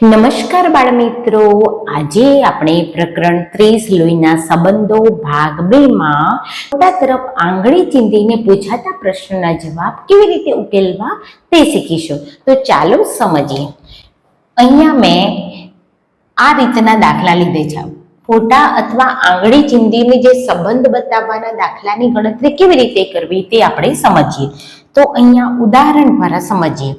નમસ્કાર બાળ મિત્રો, આજે આપણે પ્રકરણ 30 લોહીના સંબંધો ભાગ 2 માં મોટા તરફ આંગળી ચીંધીને પૂછાતા પ્રશ્નના જવાબ કેવી રીતે ઉકેલવા તે શીખીશું. તો ચાલો સમજીએ. અહીંયા મેં આ રીતના દાખલા લીધે છે. ફોટા અથવા આંગળી ચીંધીને જે સંબંધ બતાવવાના દાખલાની ગણતરી કેવી રીતે કરવી તે આપણે સમજીએ. તો અહીંયા ઉદાહરણ દ્વારા સમજીએ.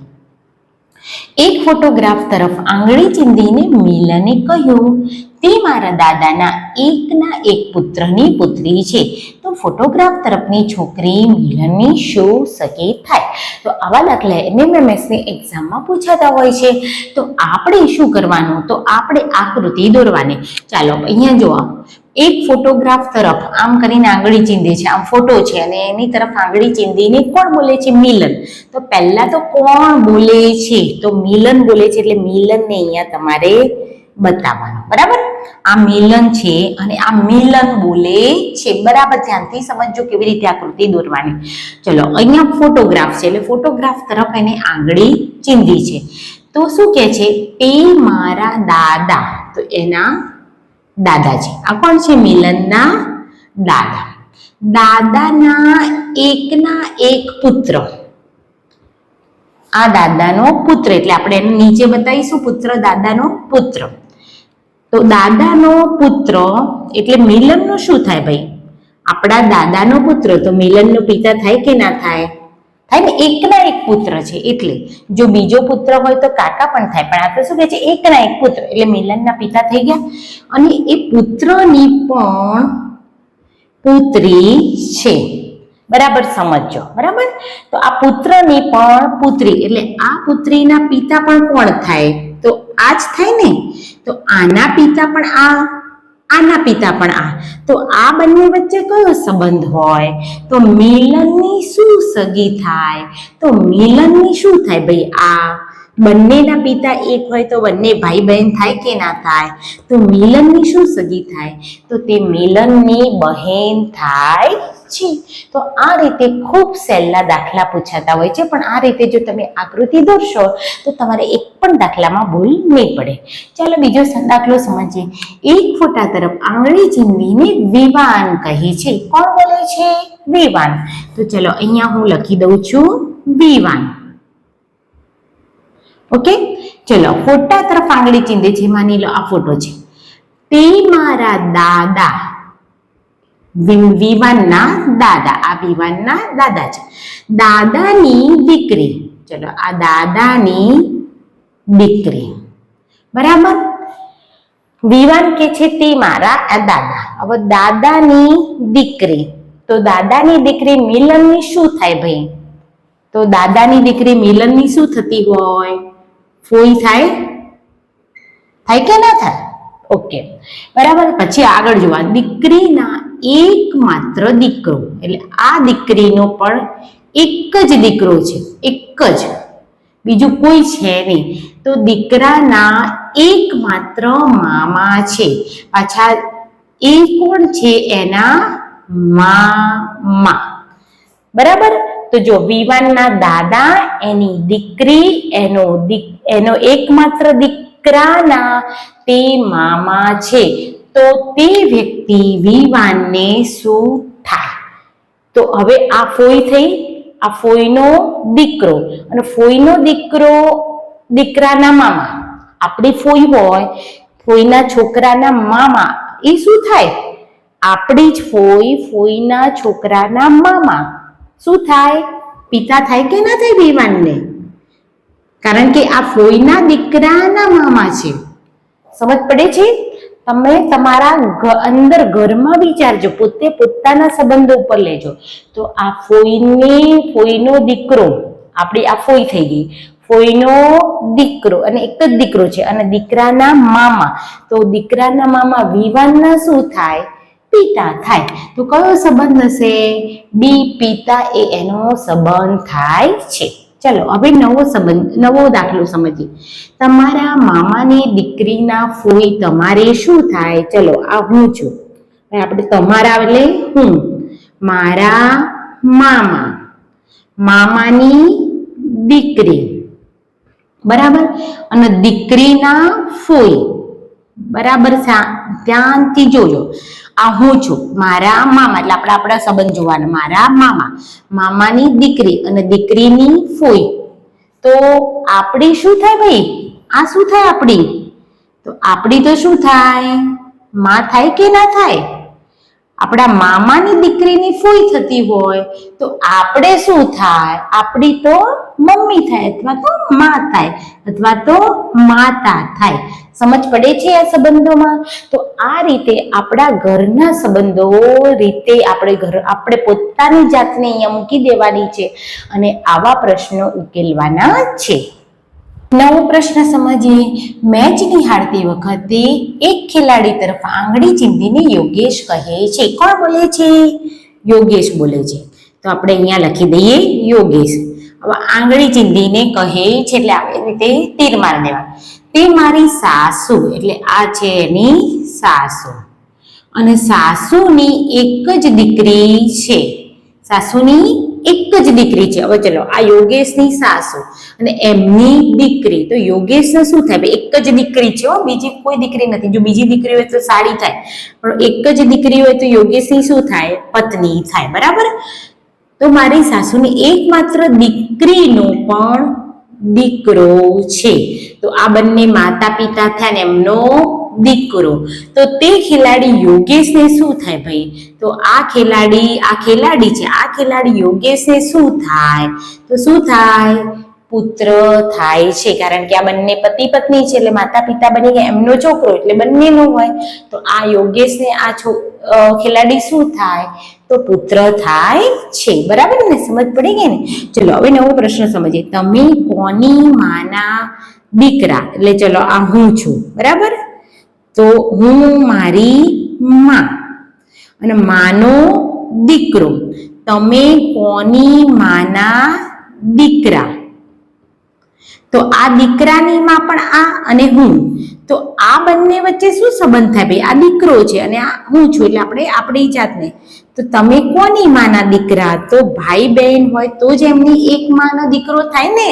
એક ફોટોગ્રાફ તરફ આંગળી ચીંધીને મિલને કહ્યું, તે મારા દાદાના એકના એક પુત્રની પુત્રી છે. તો ફોટોગ્રાફ તરફની છોકરી મિલનની શું સગી થાય? તો આવા દાખલા એમએમએસની એક્ઝામમાં પૂછાતા હોય છે. તો આપણે શું કરવાનું? તો આપણે આકૃતિ દોરવાની. ચાલો અહીંયા જુઓ, એક ફોટોગ્રાફ તરફ આમ કરીને આંગળી ચીંધે છે. આમ ફોટો છે અને એની તરફ આંગળી ચીંધીને કોણ બોલે છે? મિલન. તો પહેલા તો કોણ બોલે છે? તો મિલન બોલે છે. એટલે મિલનને અહીંયા તમારે બતાવવાનું. બરાબર? આ મિલન છે અને આ મિલન બોલે છે. બરાબર ધ્યાનથી સમજો કેવી રીતે આકૃતિ દોરવાની. ચલો અહીંયા ફોટોગ્રાફ છે એટલે ફોટોગ્રાફ તરફ એને આંગળી ચીંધી છે. તો શું કહે છે? તે મારા દાદા. તો એના દાદા છે. આ કોણ છે? મિલનના દાદા. દાદાના એકના એક પુત્ર. આ દાદાનો પુત્ર એટલે આપણે એને નીચે બતાવીશું પુત્ર, દાદાનો પુત્ર. તો દાદાનો પુત્ર એટલે મિલનનું શું થાય ભાઈ? આપણા દાદાનો પુત્ર. તો મિલનનો પિતા થાય કે ના થાય? થાય ને. એકના એક પુત્ર છે એટલે જો બીજો પુત્ર હોય તો કાકા પણ થાય, પણ આ તો શું કહે છે? એકના એક પુત્ર એટલે મિલનના પિતા થઈ ગયા. અને એ પુત્રની પણ પુત્રી છે. બરાબર સમજો. બરાબર? તો આ પુત્રની પણ પુત્રી એટલે આ પુત્રીના પિતા પણ કોણ થાય? તો આ જ થાય ને. તો આના પિતા પણ આના પિતા પણ આ. તો આ બંને વચ્ચે કયો સંબંધ હોય? તો મિલનની શું સગી થાય? તો મિલનની શું થાય ભાઈ? આ બંનેના પિતા એક હોય તો બંને ભાઈ બહેન થાય કે ના થાય? તો મિલનની શું સગી થાય? તો તે મિલનની બહેન થાય છે. તો આ રીતે ખૂબ સહેલા દાખલા પૂછાતા હોય છે, પણ આ રીતે જો તમે આકૃતિ દોરશો તો તમારે એક પણ દાખલામાં ભૂલ નહીં પડે. ચાલો બીજો દાખલો સમજીએ. એક ફોટા તરફ આંગળી ચીંધીને વિવાન કહે છે. કોણ બોલે છે? વિવાન. તો ચલો અહીંયા હું લખી દઉં છું વિવાન. ઓકે, ચલો ફોટા તરફ આંગળી ચીંધે છે. માની લો આ ફોટો છે. તે મારા દાદા. વિવાનના દાદા. આ વિવાનના દાદા છે. દાદાની દીકરી. ચલો આ દાદાની દીકરી. બરાબર? વિવાન કે છે તે મારા દાદા. હવે દાદાની દીકરી. તો દાદાની દીકરી મિલનની શું થાય ભાઈ? તો દાદાની દીકરી મિલનની શું થતી હોય? ફોઈ થાય? થાય કે ના થાય? ઓકે, બરાબર. પછી આગળ જોવા, દીકરીના એકમાત્ર દીકરો એટલે આ દીકરીનો પણ એક જ દીકરો છે. એક જ, બીજું કોઈ છે નહીં. તો દીકરાના એકમાત્ર મામા છે. પાછા એ કોણ છે? એના મામા. બરાબર? તો જો વિવાનના દાદા, એની દીકરી, એનો એકમાત્ર દીકરાના તે મામા છે. તો તે વ્યક્તિ વિવાનને શું થાય? તો હવે આ ફોઈ થઈ, આ ફોઈનો દીકરો અને ફોઈનો દીકરો દીકરાના મામા. આપણી ફોઈ હોય, ફોઈના છોકરાના મામા. એ શું થાય? આપણી જ ફોઈ, ફોઈના છોકરાના મામા. શું થાય? પિતા થાય કે ના થાય વિવાનને? કારણ કે આ ફોઈના દીકરાના મામા છે. સમજ પડે છે? તમે તમારા અંદર ઘરમાં વિચારજો, પોતે પોતાના સંબંધો ઉપર લેજો. તો આ ફોઈનો દીકરો, આપણી આ ફોઈ થઈ ગઈ, ફોઈનો દીકરો અને એક જ દીકરો છે અને દીકરાના મામા. તો દીકરાના મામા વિવાનના શું થાય? પિતા થાય. તો કયો સંબંધ હશે? બી પિતા એ એનો સંબંધ થાય છે. ચલો હવે નવો દાખલો સમજીએ. તમારા મામાની દીકરીના ફોઈ તમારે શું થાય? ચલો આ હું છું. આપણે તમારા એટલે હું. મારા મામા, મામાની દીકરી. બરાબર. અને દીકરીના ફોઈ, બરાબર. ધ્યાનથી જોજો. આ હું છું, મારા મામા, એટલે આપણે આપણા સંબંધ જોવાના. મારા મામા, મામાની દીકરી અને દીકરીની ફોઈ. તો આપણી શું થાય ભાઈ? આ શું થાય આપણી? તો આપણી તો શું થાય? માં થાય કે ના થાય? આપણા મામાની દીકરીની ફોઈ થતી હોય તો આપણે શું થાય? આપણી તો મમ્મી થાય અથવા તો માં થાય અથવા તો માતા થાય. સમજ પડે છે આ સંબંધોમાં? તો આ રીતે આપણા ઘરના સંબંધો રીતે આપણે પોતાની જાતને અહીંયા મૂકી દેવાની છે અને આવા પ્રશ્નો ઉકેલવાના છે. નવો પ્રશ્ન સમજીએ. મેચ નિહાળતી વખતે એક ખેલાડી તરફ આંગળી ચીંધીને યોગેશ કહે છે. કોણ બોલે છે? યોગેશ બોલે છે. તો આપણે અહીંયા લખી દઈએ યોગેશ. હવે આંગળી ચીંધીને કહે છે એટલે આવી રીતે તીર મારી દેવા. તે મારી સાસુ, એટલે આ છે એની સાસુ, અને સાસુની એક જ દીકરી છે. સાસુની એક જ દીકરી છે. હવે ચલો, આ યોગેશની સાસુ અને એમની દીકરી. તો યોગેશને શું થાય? એક જ દીકરી છે, બીજી કોઈ દીકરી નથી. જો બીજી દીકરી હોય તો સાડી થાય, પણ એક જ દીકરી હોય તો યોગેશની શું થાય? પત્ની થાય. બરાબર. તો મારી સાસુની એકમાત્ર દીકરીનો પણ દીકરો છે. તો આ બંને માતા પિતા થયા ને એમનો દીકરો. તો તે ખેલાડી યોગેશને શું થાય ભાઈ? તો આ ખેલાડી છે. આ ખેલાડી યોગેશને શું થાય? તો શું થાય? પુત્ર થાય છે. કારણ કે આ બંને પતિ પત્ની છે એટલે માતા પિતા બની ગયા, એમનો છોકરો એટલે બંનેનો હોય. તો આ યોગેશને આ ખેલાડી શું થાય? તો પુત્ર થાય છે. બરાબર ને? સમજ પડી ગઈ ને? ચલો હવે નવો પ્રશ્ન સમજીએ. તમે કોની માના દીકરા? એટલે ચલો, આ હું છું. બરાબર. તો હું મારી માં અને માનો દીકરો. તમે કોની માના દીકરા? તો આ દીકરાની માં પણ આ અને હું. તો આ બંને વચ્ચે શું સંબંધ થાય ભાઈ? આ દીકરો છે અને આ હું છું એટલે આપણે આપણી જાતને. તો તમે કોની માના દીકરા? તો ભાઈ બહેન હોય તો જ એમની એક માનો દીકરો થાય ને.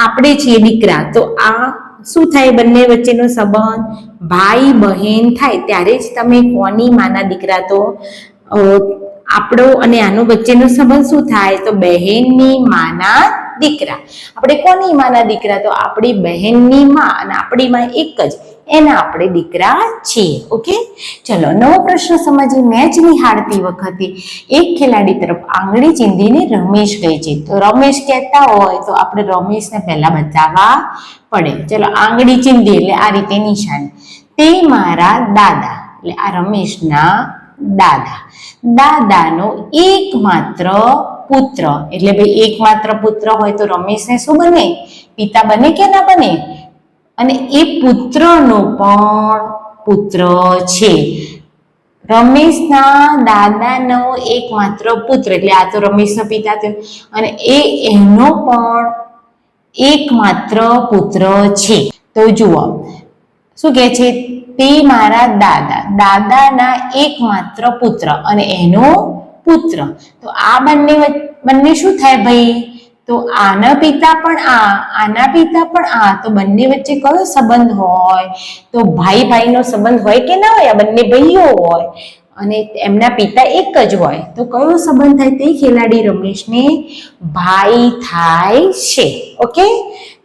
આપણે છીએ દીકરા. તો આ શું થાય? બંને વચ્ચેનો સંબંધ ભાઈ બહેન થાય ત્યારે જ તમે કોની માના દીકરા. તો આપણો અને આનો વચ્ચેનો સંબંધ શું થાય? તો બહેનની માના દીકરા. આપણે કોની માના દીકરા? તો આપણી બહેનની માં અને આપણી માં એક જ, એના આપણે દીકરા છીએ. ઓકે. ચલો નવો પ્રશ્ન સમજીએ. મેચ નિહાળતી વખતે એક ખેલાડી તરફ આંગળી ચીંધીને રમેશ કહે છે. તો રમેશ કહેતા હોય તો આપણે રમેશને પહેલા બતાવવા પડે. ચલો, આંગળી ચીંધી એટલે આ રીતે નિશાની. તે મારા દાદા, એટલે આ રમેશના દાદા. દાદાનો એકમાત્ર પુત્ર, એટલે ભાઈ એકમાત્ર પુત્ર હોય તો રમેશને શું બને? પિતા બને કે ના બને? અને એ પુત્રનો પણ પુત્ર છે. રમેશના દાદાનો એકમાત્ર પુત્ર, એટલે આ તો રમેશના પિતા થયો, અને એનો પણ એકમાત્ર પુત્ર છે. તો જુઓ શું કહે છે? તે મારા દાદા, દાદાના એકમાત્ર પુત્ર અને એનો પુત્ર. તો આ બંને શું થાય ભાઈ? તો આના પિતા પણ આના પિતા પણ તો બંને વચ્ચે કયો સંબંધ હોય? તો ભાઈ ભાઈનો સંબંધ હોય કે ના હોય? આ બંને ભાઈઓ હોય અને એમના પિતા એક જ હોય તો કયો સંબંધ થાય? તે ખેલાડી રમેશને ભાઈ થાય છે. ઓકે.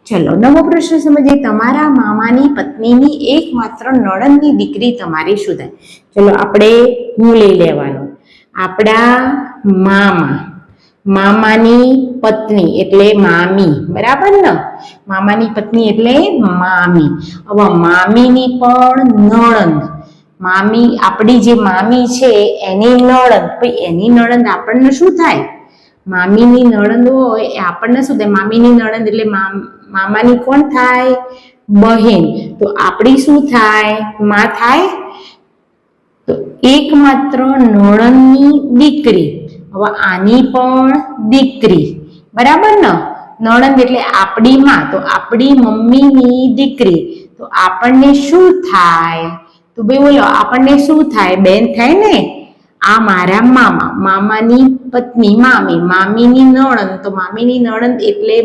ચલો નવો પ્રશ્ન સમજીએ. તમારા મામાની પત્નીની એકમાત્ર નણંદની દીકરી તમારી શું થાય? ચલો આપણે હું લઈ લેવાનું. આપણા મામાની પત્ની એટલે મામી. બરાબર ને? મામાની પત્ની એટલે મામી. હવે મામીની પણ નણંદ. મામી, આપણી જે મામી છે એની નણંદ. ભાઈ એની નણંદ આપણને શું થાય? મામીની નણંદ હોય એ આપણને શું થાય? મામીની નણંદ એટલે મામાની કોણ થાય? બહેન. તો આપણી શું થાય? માં થાય. તો એકમાત્ર નણંદની દીકરી. હવે આની પણ દીકરી. બરાબર ને? નણંદ એટલે આપણી માં, તો આપણી મમ્મીની દીકરી. તો આપણને શું થાય? તો ભાઈ બોલો, આપણને શું થાય? બેન થાય ને. આ મારા મામા, મામાની પત્ની મામી, મામીની નણંદ. તો મામીની નણંદ એટલે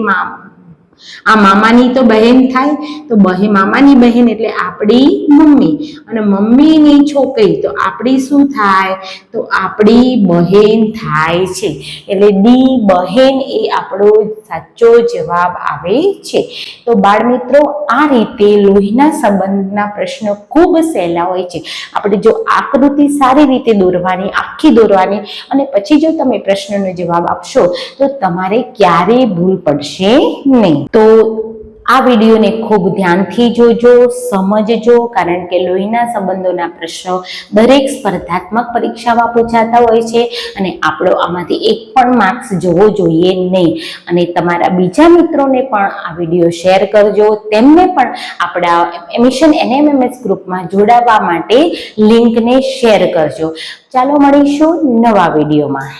આ મામાની તો બહેન થાય, તો મામાની બહેન એટલે આપણી મમ્મી, અને મમ્મીની છોકરી તો આપણી શું થાય? તો આપણી બહેન થાય છે. એટલે ડી બહેન એ આપણો સાચો જવાબ આવે છે. તો બાળ મિત્રો, આ રીતે લોહીના સંબંધના પ્રશ્નો ખૂબ સહેલા હોય છે. આપણે જો આકૃતિ સારી રીતે દોરવાની, આખી દોરવાની, અને પછી જો તમે પ્રશ્નનો જવાબ આપશો તો તમારે ક્યારેય ભૂલ પડશે નહીં. તો આ વિડીયોને ખૂબ ધ્યાનથી જોજો, સમજજો, કારણ કે લોહીના સંબંધોના પ્રશ્નો દરેક સ્પર્ધાત્મક પરીક્ષામાં પૂછાતા હોય છે અને આપણો આમાંથી એક પણ માર્ક્સ જોવો જોઈએ નહીં. અને તમારા બીજા મિત્રોને પણ આ વિડીયો શેર કરજો, તેમને પણ આપણા મિશન NMMS ગ્રુપમાં જોડાવા માટે લિંકને શેર કરજો. ચાલો મળીશું નવા વિડીયોમાં.